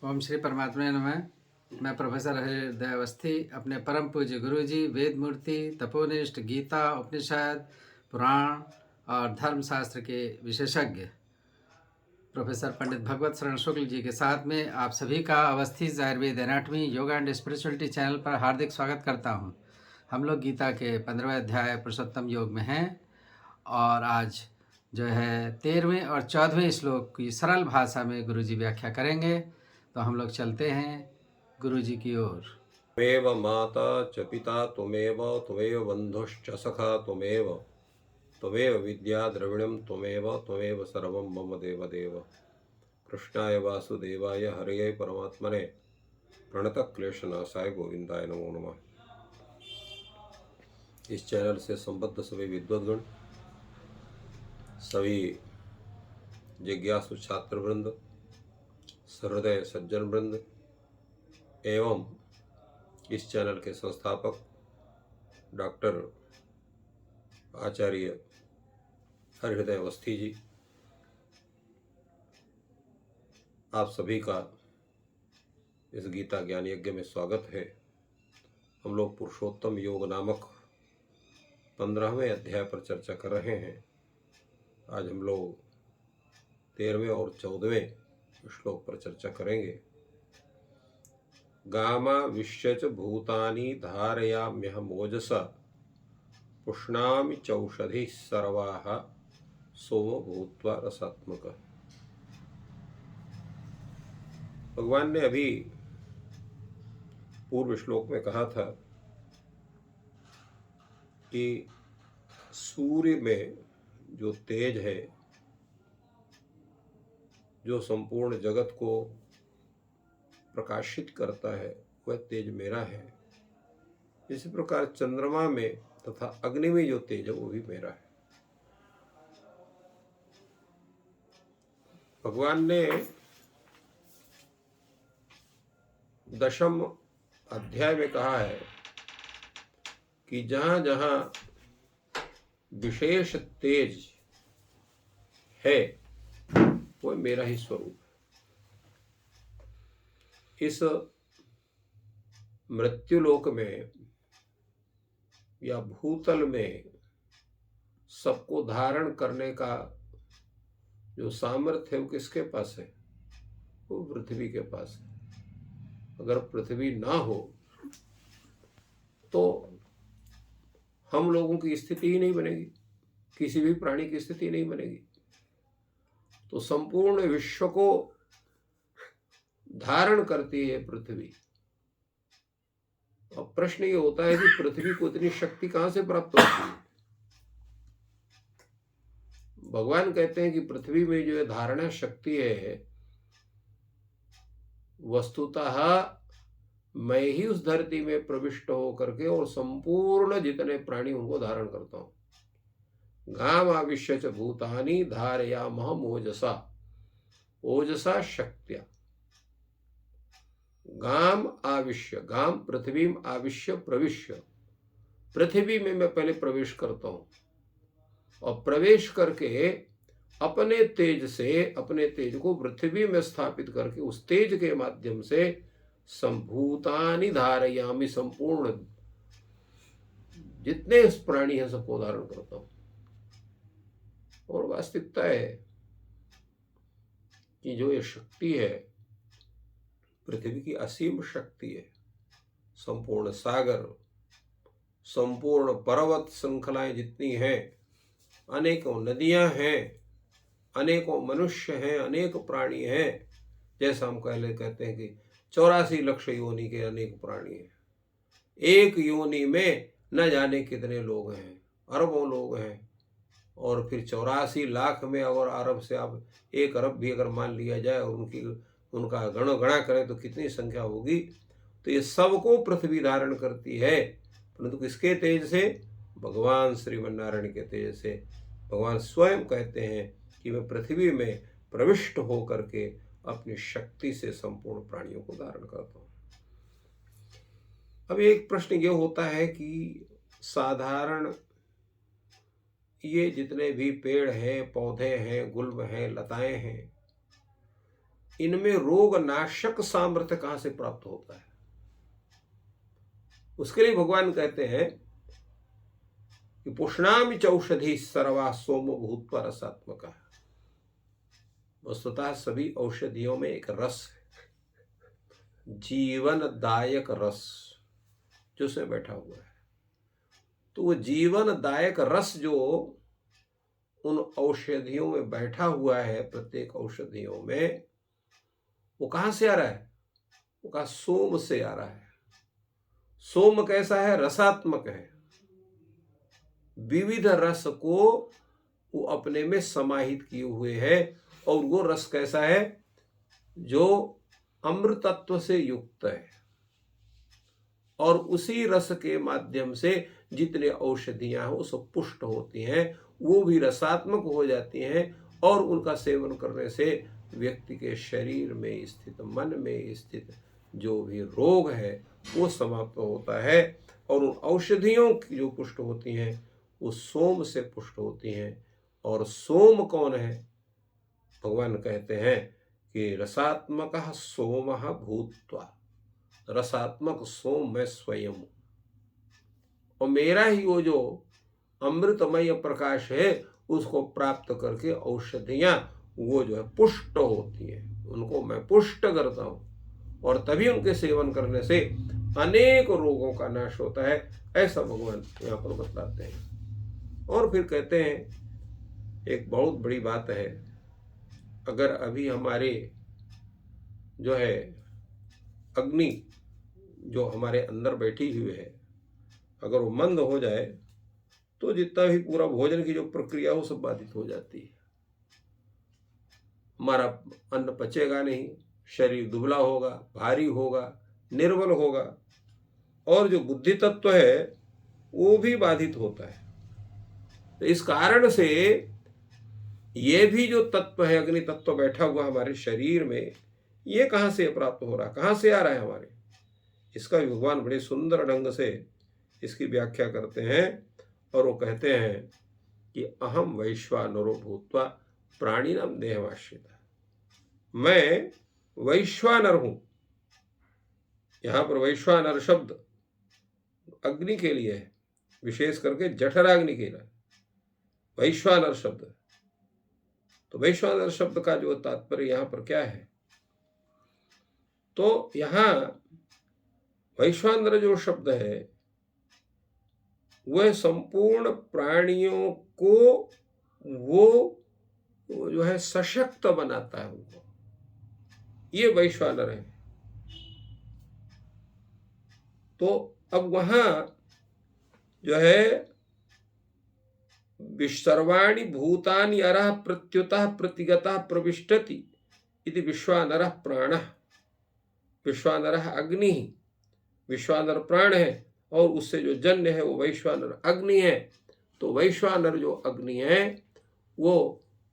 ओम श्री परमात्मा नमः। मैं प्रोफेसर हृदय अवस्थी अपने परम पूज्य गुरु जी वेद मूर्ति तपोनिष्ठ गीता उपनिषद पुराण और धर्मशास्त्र के विशेषज्ञ प्रोफेसर पंडित भगवत शरण शुक्ल जी के साथ में आप सभी का Awasthi Ayurveda anatomy yoga and spirituality channel पर हार्दिक स्वागत करता हूं। हम लोग गीता के 15वें अध्याय पुरुषोत्तम योग में हैं और आज जो है 13वें और 14वें श्लोक की सरल भाषा में गुरु जी व्याख्या करेंगे। तो हम लोग चलते हैं गुरु जी की ओर। त्वमेव माता च पिता त्वमेव बन्धुश्च सखा त्वमेव विद्या द्रविणं त्वमेव सर्वं मम देवदेव। कृष्णाय वासुदेवाय हरये परमात्मने प्रणतक्लेशनाशाय गोविंदाय नमो नमः। इस चैनल से संबद्ध सभी विद्वद्गण, सभी जिज्ञासु छात्र वृंद, सहृदय सज्जन वृंद एवं इस चैनल के संस्थापक डॉक्टर आचार्य हृदय अवस्थी जी, आप सभी का इस गीता ज्ञान यज्ञ में स्वागत है। हम लोग पुरुषोत्तम योग नामक 15वें अध्याय पर चर्चा कर रहे हैं। आज हम लोग 13वें और 14वें श्लोक पर चर्चा करेंगे। गामा विश्यच भूतानि धारयाम्यहं ओजसा पुष्णामि चौषधिः सर्वाः सोमो भूत्वा रसात्मकः। भगवान ने अभी पूर्व श्लोक में कहा था कि सूर्य में जो तेज है, जो संपूर्ण जगत को प्रकाशित करता है, वह तेज मेरा है। इसी प्रकार चंद्रमा में तथा अग्नि में जो तेज है वो भी मेरा है। भगवान ने 10वें अध्याय में कहा है कि जहां जहां विशेष तेज है वो मेरा ही स्वरूप है। इस मृत्युलोक में या भूतल में सबको धारण करने का जो सामर्थ्य है वो किसके पास है? वो पृथ्वी के पास है। अगर पृथ्वी ना हो तो हम लोगों की स्थिति ही नहीं बनेगी, किसी भी प्राणी की स्थिति नहीं बनेगी। तो संपूर्ण विश्व को धारण करती है पृथ्वी। अब प्रश्न ये होता है कि पृथ्वी को इतनी शक्ति कहां से प्राप्त होती है? भगवान कहते हैं कि पृथ्वी में जो धारणा शक्ति है, वस्तुतः मैं ही उस धरती में प्रविष्ट होकर के और संपूर्ण जितने प्राणी उनको धारण करता हूं। घाम आविश्य च भूतानि धारयाम्यहं ओजसा, ओजसा शक्त्या। गाम आविश्य, गाम पृथ्वी आविश्य प्रविश्य, पृथ्वी में मैं पहले प्रवेश करता हूं और प्रवेश करके अपने तेज से, अपने तेज को पृथ्वी में स्थापित करके उस तेज के माध्यम से संभूतानि धारयामि, संपूर्ण जितने प्राणी हैं सबको धारण करता हूं। और वास्तविकता है कि जो ये शक्ति है पृथ्वी की असीम शक्ति है। संपूर्ण सागर, संपूर्ण पर्वत श्रृंखलाएं जितनी हैं, अनेकों नदियां हैं, अनेकों मनुष्य हैं, अनेक प्राणी हैं। जैसा हम पहले कहते हैं कि 84 लाख योनि के अनेक प्राणी हैं। एक योनि में न जाने कितने लोग हैं, अरबों लोग हैं। और फिर 84 लाख में अगर अरब से आप 1 अरब भी अगर मान लिया जाए और उनका गणना करें तो कितनी संख्या होगी। तो ये सबको पृथ्वी धारण करती है, परंतु किसके तेज से? भगवान श्रीमन्नारायण के तेज से। भगवान स्वयं कहते हैं कि मैं पृथ्वी में प्रविष्ट होकर के अपनी शक्ति से संपूर्ण प्राणियों को धारण करता हूं। अब एक प्रश्न ये होता है कि साधारण ये जितने भी पेड़ हैं, पौधे हैं, गुल्म हैं, लताएं हैं, इनमें रोग नाशक सामर्थ्य कहां से प्राप्त होता है? उसके लिए भगवान कहते हैं कि पुष्णामि चौषधि सर्वा सोम भूत्वा रसात्मक। वस्तुतः सभी औषधियों में एक रस है, जीवनदायक रस जो उसमें बैठा हुआ है। तो वो जीवनदायक रस जो उन औषधियों में बैठा हुआ है, प्रत्येक औषधियों में, वो कहां से आ रहा है? वो कहा सोम से आ रहा है। सोम कैसा है? रसात्मक है। विविध रस को वो अपने में समाहित किए हुए है। और वो रस कैसा है? जो अमृतत्व से युक्त है। और उसी रस के माध्यम से जितने औषधियां हैं वो सब पुष्ट होती हैं, वो भी रसात्मक हो जाती हैं। और उनका सेवन करने से व्यक्ति के शरीर में स्थित, मन में स्थित जो भी रोग है वो समाप्त होता है। और उन औषधियों की जो पुष्ट होती हैं वो सोम से पुष्ट होती हैं। और सोम कौन है? भगवान कहते हैं कि रसात्मक सोम भूत्वा। रसात्मक सोम मैं स्वयं हूं, और मेरा ही वो जो अमृतमय प्रकाश है उसको प्राप्त करके औषधियां वो जो है पुष्ट होती हैं, उनको मैं पुष्ट करता हूं। और तभी उनके सेवन करने से अनेक रोगों का नाश होता है, ऐसा भगवान यहाँ पर बतलाते हैं। और फिर कहते हैं एक बहुत बड़ी बात है, अगर अभी हमारे जो है अग्नि जो हमारे अंदर बैठी हुई है, अगर वो मंद हो जाए तो जितना भी पूरा भोजन की जो प्रक्रिया वो सब बाधित हो जाती है। हमारा अन्न पचेगा नहीं, शरीर दुबला होगा, भारी होगा, निर्बल होगा, और जो बुद्धि तत्व है वो भी बाधित होता है। तो इस कारण से ये भी जो तत्व है, अग्नि तत्व बैठा हुआ हमारे शरीर में, ये कहां से प्राप्त हो रहा है, कहां से आ रहा है हमारे? इसका भी भगवान बड़े सुंदर ढंग से इसकी व्याख्या करते हैं। और वो कहते हैं कि अहम वैश्वानरो भूत्वा प्राणिनाम देहमाश्रिता। मैं वैश्वानर हूं। यहां पर वैश्वानर शब्द अग्नि के लिए है, विशेष करके जठराग्नि के लिए वैश्वानर शब्द। तो वैश्वानर शब्द का जो तात्पर्य यहां पर क्या है? तो यहां वैश्वानर जो शब्द है वह संपूर्ण प्राणियों को वो जो है सशक्त बनाता है उनको, ये वैश्वानर है। तो अब वहां जो है सर्वाणि भूतानि अरः प्रत्युतः प्रतिगतः प्रविष्टति इति विश्वानरः प्राणः। विश्वानरः अग्नि, विश्वानर प्राण है, और उससे जो जन्य है वो वैश्वानर अग्नि है। तो वैश्वानर जो अग्नि है वो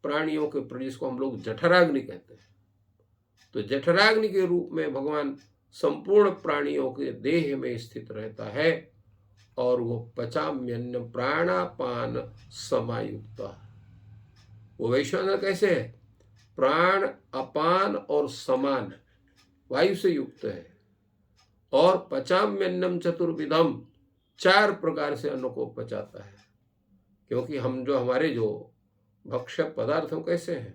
प्राणियों के प्रदेश को हम लोग जठराग्नि कहते हैं। तो जठराग्नि के रूप में भगवान संपूर्ण प्राणियों के देह में स्थित रहता है। और वो पचाम्यन्न प्राणापान समायुक्त। वो वैश्वानर कैसे है? प्राण, अपान और समान वायु से युक्त है। और पचाम्यन्नम चतुर्विधम, 4 प्रकार से अन्न को पचाता है। क्योंकि हम जो हमारे जो भक्ष्य पदार्थ कैसे हैं?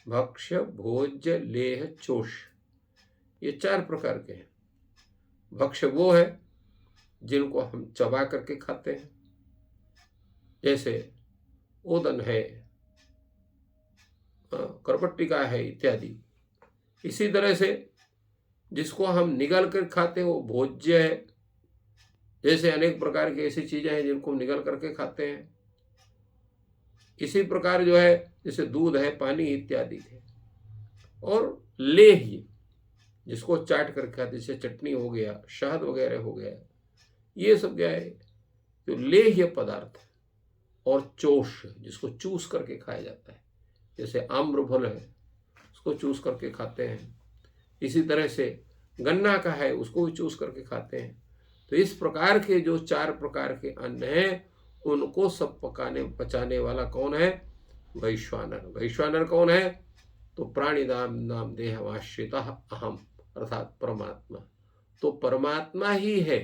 भक्ष्य, भोज्य, लेह, चोष, ये 4 प्रकार के हैं। भक्ष्य वो है जिनको हम चबा करके खाते हैं, जैसे ओदन है, करपट्टिका है इत्यादि। इसी तरह से जिसको हम निगल कर खाते हैं वो भोज्य है, जैसे अनेक प्रकार की ऐसी चीजें हैं जिनको हम निगल करके खाते हैं। इसी प्रकार जो है जैसे दूध है, पानी इत्यादि है। और लेह्य जिसको चाट कर खाते, जैसे चटनी हो गया, शहद वगैरह हो गया, ये सब क्या है? जो लेह्य पदार्थ है। और चोष जिसको चूस करके खाया जाता है, जैसे आम्रफल है उसको चूस करके खाते हैं। इसी तरह से गन्ना का है उसको भी चूस करके खाते हैं। तो इस प्रकार के जो 4 प्रकार के अन्न हैं उनको सब पचाने वाला कौन है? वैश्वानर। वैश्वानर कौन है? तो प्राणिनाम नाम देहमाश्रितः अहम अर्थात परमात्मा। तो परमात्मा ही है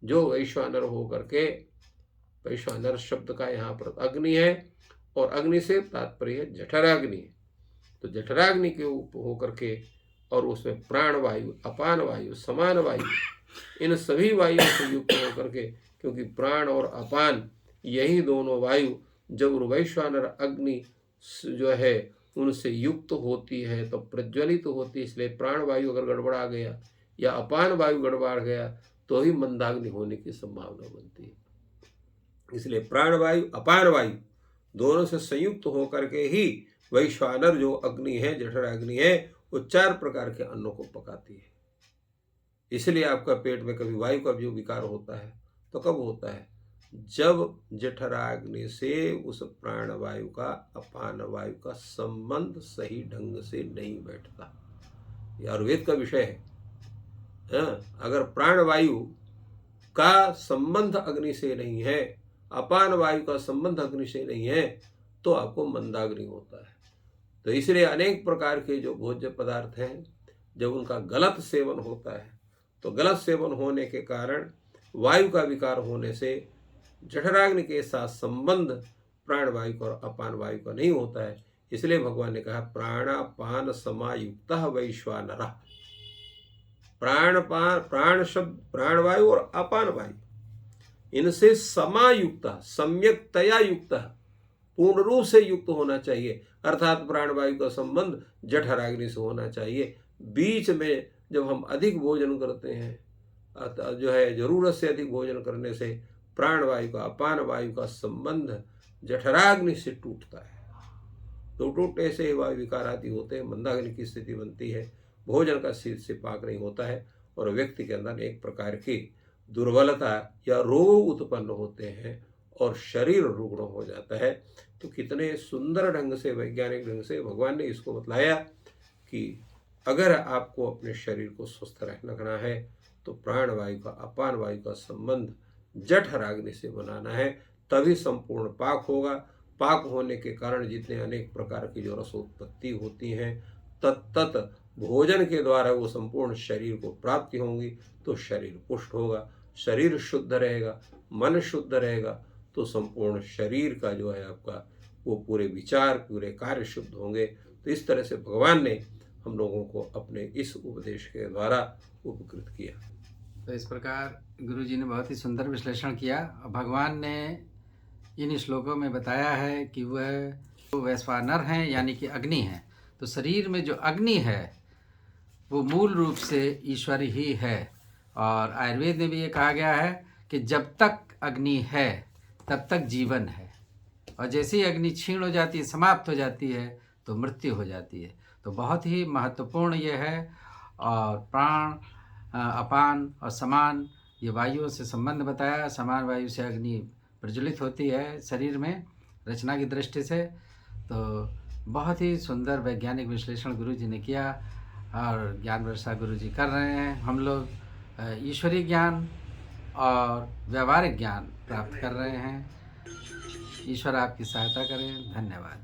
जो वैश्वानर होकर के, वैश्वानर शब्द का यहाँ पर अग्नि है और अग्नि से तात्पर्य है जठराग्नि। तो जठराग्नि के होकर के और उसमें प्राण वायु, अपान वायु, समान वायु, इन सभी वायुओं से युक्त होकर के, क्योंकि प्राण और अपान यही दोनों वायु जब वैश्वानर अग्नि जो है उनसे युक्त होती है तो प्रज्वलित होती है। इसलिए प्राण वायु अगर गड़बड़ा गया या अपान वायु गड़बड़ा गया तो ही मंदाग्नि होने की संभावना बनती है। इसलिए प्राण वायु, अपान वायु दोनों से संयुक्त होकर के ही वैश्वानर जो अग्नि है, जठराग्नि है, वो 4 प्रकार के अन्नों को पकाती है। इसलिए आपका पेट में कभी वायु का जो विकार होता है तो कब होता है? जब जठराग्नि से उस प्राण वायु का, अपान वायु का संबंध सही ढंग से नहीं बैठता। यह आयुर्वेद का विषय है। अगर प्राण वायु का संबंध अग्नि से नहीं है, अपान वायु का संबंध अग्नि से नहीं है, तो आपको मंदाग्नि होता है। तो इसलिए अनेक प्रकार के जो भोज्य पदार्थ हैं, जब उनका गलत सेवन होता है तो गलत सेवन होने के कारण वायु का विकार होने से जठराग्नि के साथ संबंध प्राण वायु का और अपान वायु का नहीं होता है। इसलिए भगवान ने कहा प्राणापान समायुक्त वैश्वानरः। प्राण शब्द प्राण वायु और अपान वायु इनसे समायुक्त, सम्यक्तया युक्त, पूर्ण रूप से युक्त होना चाहिए। अर्थात प्राण वायु का संबंध जठराग्नि से होना चाहिए। बीच में जब हम अधिक भोजन करते हैं जो है, जरूरत से अधिक भोजन करने से प्राण वायु का, अपान वायु का संबंध जठराग्नि से टूटता है। तो टूटने से वायु विकार आदि होते हैं, मंदाग्नि की स्थिति बनती है, भोजन का शीत से पाक नहीं होता है और व्यक्ति के अंदर एक प्रकार की दुर्बलता या रोग उत्पन्न होते हैं और शरीर रुग्ण हो जाता है। तो कितने सुंदर ढंग से, वैज्ञानिक ढंग से भगवान ने इसको बतलाया कि अगर आपको अपने शरीर को स्वस्थ रखना है तो प्राण वायु का, अपान वायु का संबंध जठराग्नि से बनाना है, तभी संपूर्ण पाक होगा। पाक होने के कारण जितने अनेक प्रकार की जो रसोत्पत्ति होती हैं तत्त भोजन के द्वारा वो संपूर्ण शरीर को प्राप्ति होंगी, तो शरीर पुष्ट होगा, शरीर शुद्ध रहेगा, मन शुद्ध रहेगा, तो संपूर्ण शरीर का जो है आपका वो पूरे विचार, पूरे कार्य शुद्ध होंगे। तो इस तरह से भगवान ने हम लोगों को अपने इस उपदेश के द्वारा उपकृत किया। तो इस प्रकार गुरु जी ने बहुत ही सुंदर विश्लेषण किया। भगवान ने इन श्लोकों में बताया है कि वह वैश्वानर हैं, यानी कि अग्नि हैं। तो शरीर में जो अग्नि है वो मूल रूप से ईश्वर ही है। और आयुर्वेद में भी ये कहा गया है कि जब तक अग्नि है तब तक जीवन है, और जैसे ही अग्नि क्षीण हो जाती है, समाप्त हो जाती है, तो मृत्यु हो जाती है। तो बहुत ही महत्वपूर्ण ये है। और प्राण, अपान और समान, ये वायुओं से संबंध बताया। समान वायु से अग्नि प्रज्वलित होती है शरीर में रचना की दृष्टि से। तो बहुत ही सुंदर वैज्ञानिक विश्लेषण गुरु जी ने किया और ज्ञान वर्षा गुरु जी कर रहे हैं। हम लोग ईश्वरीय ज्ञान और व्यवहारिक ज्ञान प्राप्त कर रहे हैं। ईश्वर आपकी सहायता करें। धन्यवाद।